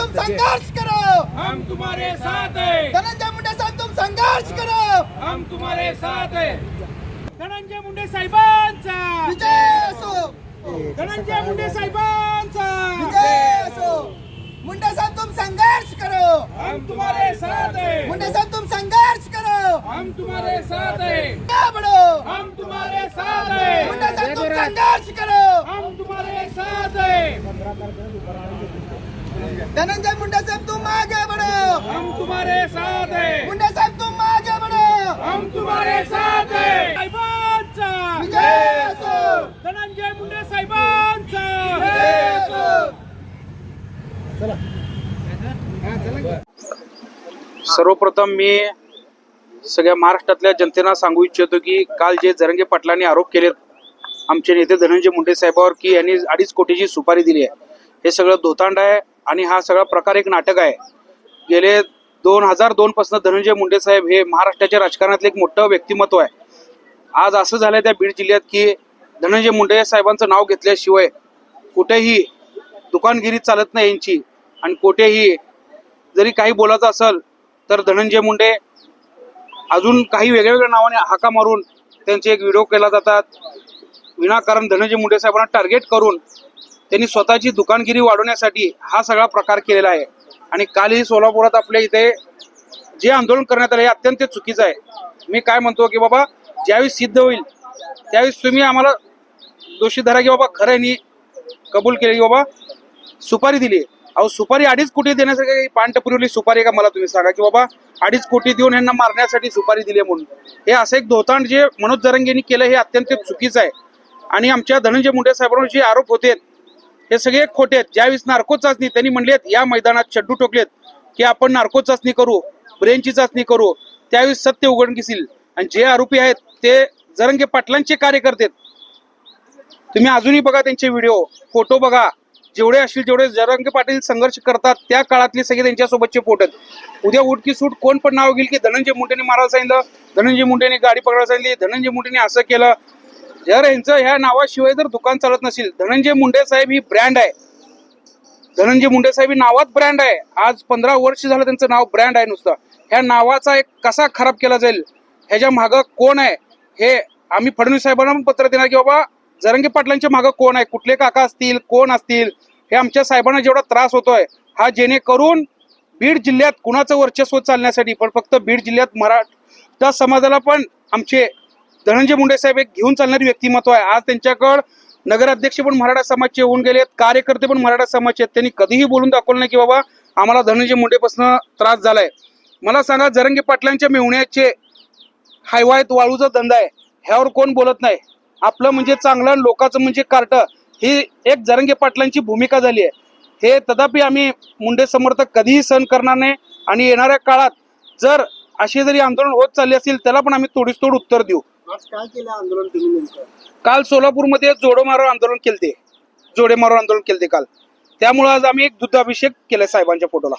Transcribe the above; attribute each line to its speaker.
Speaker 1: तुम संघर्ष करो,
Speaker 2: हम तुम्हारे साथ हैं।
Speaker 1: धनंजय मुंडे साहेब तुम संघर्ष करो,
Speaker 2: हम तुम्हारे साथ हैं। धनंजय मुंडे साहेबांचा
Speaker 1: विजय असो,
Speaker 2: धनंजय मुंडे साहेबांचा
Speaker 1: विजय असो। मुंडे साहब तुम संघर्ष करो,
Speaker 2: हम तुम्हारे साथ हैं।
Speaker 1: मुंडे साहब तुम संघर्ष करो,
Speaker 2: हम तुम्हारे साथ हैं।
Speaker 1: क्या बढ़ो,
Speaker 2: हम तुम्हारे साथ हैं।
Speaker 1: मुंडे साहब तुम संघर्ष करो,
Speaker 2: हम तुम्हारे साथ हैं।
Speaker 1: धनंजय मुंडे साहब तुम आगे बढ़ो,
Speaker 2: हम तुम्हारे साथ हैं।
Speaker 1: मुंडे साहब तुम आगे बढ़ो,
Speaker 2: हम तुम्हारे साथ हैं। साहेबांचा
Speaker 1: विजय असो,
Speaker 2: धनंजय मुंडे साहेबांचा
Speaker 1: विजय असो।
Speaker 3: सर्वप्रथम मी सगळ्या महाराष्ट्रातल्या जनतेला सांगू इच्छितो की काल जे जरांगे पाटलांनी आरोप केलेत आमचे नेते धनंजय मुंडे साहेबांवर की यांनी 2.5 कोटीची सुपारी दिली आहे, हे सगळं धोतांड आहे आणि हा सगळा प्रकार एक नाटक आहे। गेले 2002 पासून धनंजय मुंडे साहेब हे महाराष्ट्राच्या राजकारणातले एक मोठं व्यक्तिमत्व आहे। आज असं झालंय त्या बीड जिल्ह्यात की धनंजय मुंडे साहेबांचं नाव घेतल्याशिवाय कुठेही दुकानगिरी चालत नाही यांची, आणि कुठेही जरी काही बोलायचं असेल तर धनंजय मुंडे अजून काही वेगळ्या नावाने हाका मारून त्यांचे एक व्हिडिओ केला जातात। विनाकारण धनंजय मुंडे साहेबांना टार्गेट करून त्यांनी स्वतःची दुकानगिरी वाढवण्यासाठी हा सगळा प्रकार केलेला आहे। आणि कालही सोलापुरात आपल्या इथे जे आंदोलन करण्यात आलं हे अत्यंत चुकीचं आहे। मी काय म्हणतो की बाबा ज्यावेळी सिद्ध होईल त्यावेळेस तुम्ही आम्हाला दोषी धरा की बाबा खऱ्यानी कबूल केले की बाबा सुपारी दिली। अहो सुपारी 2.5 कोटी देण्यासाठी पानटपुरीवरली सुपारी का मला तुम्ही सांगा की बाबा 2.5 कोटी देऊन यांना मारण्यासाठी सुपारी दिली म्हणून। हे असं एक धोतांड जे मनोज जरंगेंनी केलं हे अत्यंत चुकीचं आहे। आणि आमच्या धनंजय मुंडे साहेबांवर जे आरोप होते हे सगळे खोटे आहेत। ज्यावेळेस नार्को चाचणी त्यांनी म्हणलेत या मैदानात चड्डू टोकलेत की आपण नार्को चाचणी करू, ब्रेनची चाचणी करू, त्यावेळेस सत्य उघडकीस येईल। आणि जे आरोपी आहेत ते जरंगे पाटलांचे कार्यकर्ते आहेत। तुम्ही अजूनही बघा त्यांचे व्हिडिओ, फोटो बघा, जेवढे असतील जेवढे जरंगे पाटील संघर्ष करतात त्या काळातले सगळे त्यांच्यासोबतचे फोटो आहेत। उद्या उठकी सूट कोण पण नाव घेईल की धनंजय मुंडेने मारायला सांगितलं, धनंजय मुंडेने गाडी पकडायला सांगितली, धनंजय मुंडेने असं केलं। जर यांचं ह्या नावाशिवाय जर दुकान चालत नसेल, धनंजय मुंडे साहेब ही ब्रँड आहे, धनंजय मुंडे साहेब ही नावात ब्रँड आहे। आज 15 वर्ष झालं त्यांचं नाव ब्रँड आहे नुसतं। ह्या नावाचा एक कसा खराब केला जाईल ह्याच्या मागं कोण आहे हे आम्ही फडणवीस साहेबांना पण पत्र देणार की बाबा जरंगे पाटलांच्या मागं कोण आहे, कुठले काका असतील, कोण असतील, हे आमच्या साहेबांना जेवढा त्रास होतोय हा जेणेकरून बीड जिल्ह्यात कुणाचं वर्चस्व चालण्यासाठी पण फक्त बीड जिल्ह्यात मराठा समाजाला पण आमचे धनंजय मुंडे साहेब एक घेऊन चालणारी व्यक्तिमत्व आहे। आज त्यांच्याकडे नगराध्यक्ष पण मराठा समाजचे होऊन गेलेत, कार्यकर्ते पण मराठा समाजचे आहेत। त्यांनी कधीही बोलून दाखवलं नाही की बाबा आम्हाला धनंजय मुंडेपासून त्रास झालाय। मला सांगा जरंगे पाटलांच्या मेहुण्याचे हायवायत वाळूचा धंदा आहे, ह्यावर कोण बोलत नाही। आपलं म्हणजे चांगलं, लोकांचं म्हणजे कार्ट, ही एक जरंगे पाटलांची भूमिका झाली आहे। हे तथापि आम्ही मुंडे समर्थक कधीही सहन करणार नाही। आणि येणाऱ्या काळात जर असे जरी आंदोलन होत चालले असतील त्याला पण आम्ही तोडीस तोड उत्तर देऊ।
Speaker 1: आज काय केलं आंदोलन तुम्ही नेमकं?
Speaker 3: काल सोलापूरमध्ये जोडमारो आंदोलन केलते, जोडेमारो आंदोलन केलते काल। त्यामुळे आज आम्ही एक दुग्धाभिषेक केलाय साहेबांच्या फोटोला।